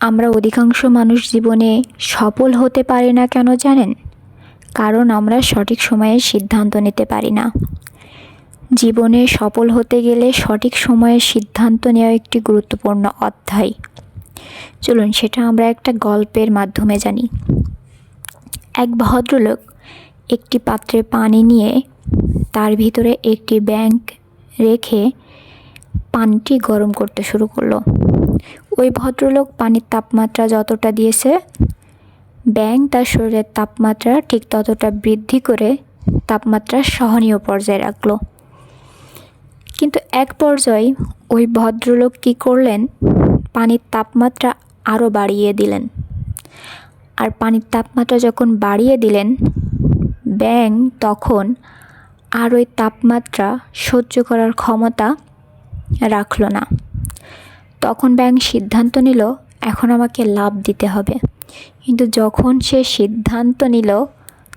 আমরা অধিকাংশ মানুষ জীবনে সফল হতে পারি না কেন জানেন? কারণ আমরা সঠিক সময়ে সিদ্ধান্ত নিতে পারি না। জীবনে সফল হতে গেলে সঠিক সময়ে সিদ্ধান্ত নেওয়া একটি গুরুত্বপূর্ণ অধ্যায়। চলুন সেটা আমরা একটা গল্পের মাধ্যমে জানি। এক ভদ্রলোক একটি পাত্রে পানি নিয়ে তার ভিতরে একটি ব্যাঙ রেখে পানিটি গরম করতে শুরু করলো। ওই ভদ্রলোক পানির তাপমাত্রা যতটা দিয়েছে, ব্যাঙ তার শরীরের তাপমাত্রা ঠিক ততটা বৃদ্ধি করে তাপমাত্রা সহনীয় পর্যায়ে রাখলো। কিন্তু এক পর্যায়ে ওই ভদ্রলোক কী করলেন? পানির তাপমাত্রা আরও বাড়িয়ে দিলেন। আর পানির তাপমাত্রা যখন বাড়িয়ে দিলেন, ব্যাঙ তখন আর ওই তাপমাত্রা সহ্য করার ক্ষমতা রাখলো না। তখন ব্যাঙ সিদ্ধান্ত নিল, এখন আমাকে লাফ দিতে হবে। কিন্তু যখন সে সিদ্ধান্ত নিল,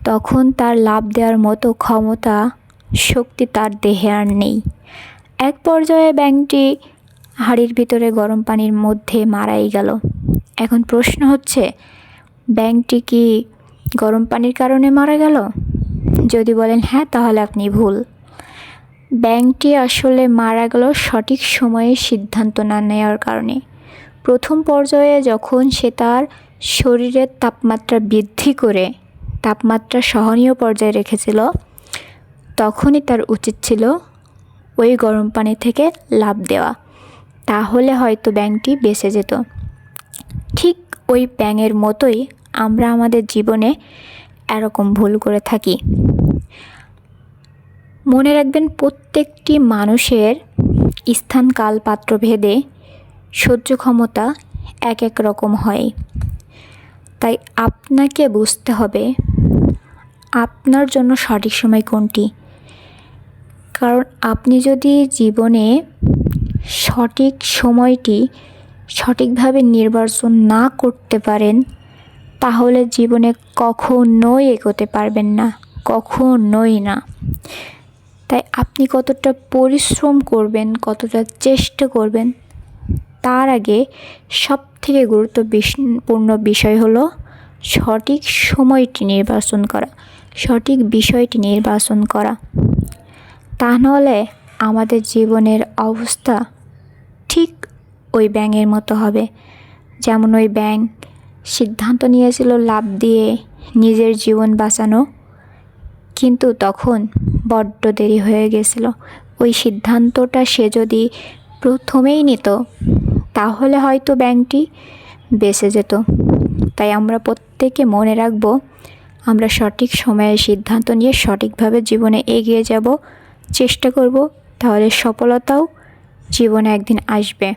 তখন তার লাফ দেওয়ার মতো ক্ষমতা, শক্তি তার দেহে আর নেই। এক পর্যায়ে ব্যাঙটি হাঁড়ির ভিতরে গরম পানির মধ্যে মারাই গেল। এখন প্রশ্ন হচ্ছে, ব্যাঙটি কি গরম পানির কারণে মারা গেল? যদি বলেন হ্যাঁ, তাহলে আপনি ভুল। ব্যাঙটি আসলে মারা গেল সঠিক সময়ে সিদ্ধান্ত না নেওয়ার কারণে। প্রথম পর্যায়ে যখন সে তার শরীরের তাপমাত্রা বৃদ্ধি করে তাপমাত্রা সহনীয় পর্যায়ে রেখেছিল, তখনই তার উচিত ছিল ওই গরম পানি থেকে লাফ দেওয়া। তাহলে হয়তো ব্যাঙটি বেঁচে যেত। ঠিক ওই ব্যাঙের মতোই আমরা আমাদের জীবনে এরকম ভুল করে থাকি। মনে রাখবেন, প্রত্যেকটি মানুষের স্থান, কাল, পাত্র ভেদে সহ্য ক্ষমতা এক এক রকম হয়। তাই আপনাকে বুঝতে হবে আপনার জন্য সঠিক সময় কোনটি। কারণ আপনি যদি জীবনে সঠিক সময়টি সঠিকভাবে নির্বাচন না করতে পারেন, তাহলে জীবনে কখনোই এগোতে পারবেন না, কখনোই না। তাই আপনি কতটা পরিশ্রম করবেন, কতটা চেষ্টা করবেন, তার আগে সবথেকে গুরুত্বপূর্ণ বিষয় হলো সঠিক সময়টি নির্বাচন করা, সঠিক বিষয়টি নির্বাচন করা। তা নাহলে আমাদের জীবনের অবস্থা ঠিক ওই ব্যাঙের মতো হবে। যেমন ওই ব্যাঙ সিদ্ধান্ত নিয়েছিল লাফ দিয়ে নিজের জীবন বাঁচানো, কিন্তু তখন বড্ড দেরি হয়ে গেছিল। ওই সিদ্ধান্তটা সে যদি প্রথমেই নিত, তাহলে হয়তো ব্যাঙটি বেঁচে যেত। তাই আমরা প্রত্যেকে মনে রাখব, আমরা সঠিক সময়ে সিদ্ধান্ত নিয়ে সঠিকভাবে জীবনে এগিয়ে যাব, চেষ্টা করব, তাহলে সফলতাও জীবনে একদিন আসবে।